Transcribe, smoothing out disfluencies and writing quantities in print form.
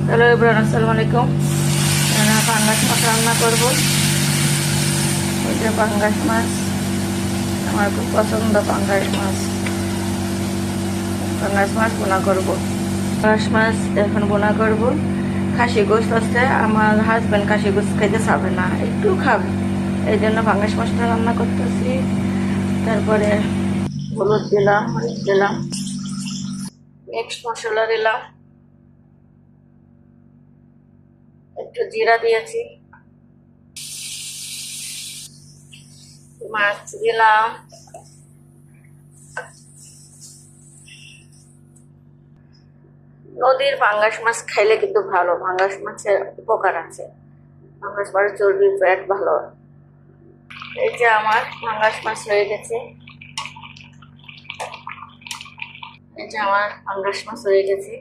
Hello everyone, আসসালামু আলাইকুম। পাঙ্গাস মাছ রান্না করব। ওইটা পাঙ্গাস মাছ আমার খুব পছন্দ। পাঙ্গাস মাছ বোনা করব। পাঙ্গাস মাছ এখন বোনা করব। খাসি গোস্ত আছে, আমার হাজব্যান্ড খাসি গোস্ত খাইতে চাবে না, একটু খাবে, এই জন্য পাঙ্গাস মাছটা রান্না করতেছি। তারপরে হলুদ দিলাম, মরিচ দিলাম, মিক্সড মশলা দিলাম, একটু জিরা দিয়েছি, মাছ দিলাম, নদীর পাঙ্গাস মাছ খাইলে কিন্তু ভালো, পাঙ্গাস মাছের উপকার আছে, পাঙ্গাস মাছের চর্বি ফ্যাট ভালো। এই যে আমার পাঙ্গাস মাছ হয়ে গেছে, এই যে আমার পাঙ্গাস মাছ হয়ে গেছে।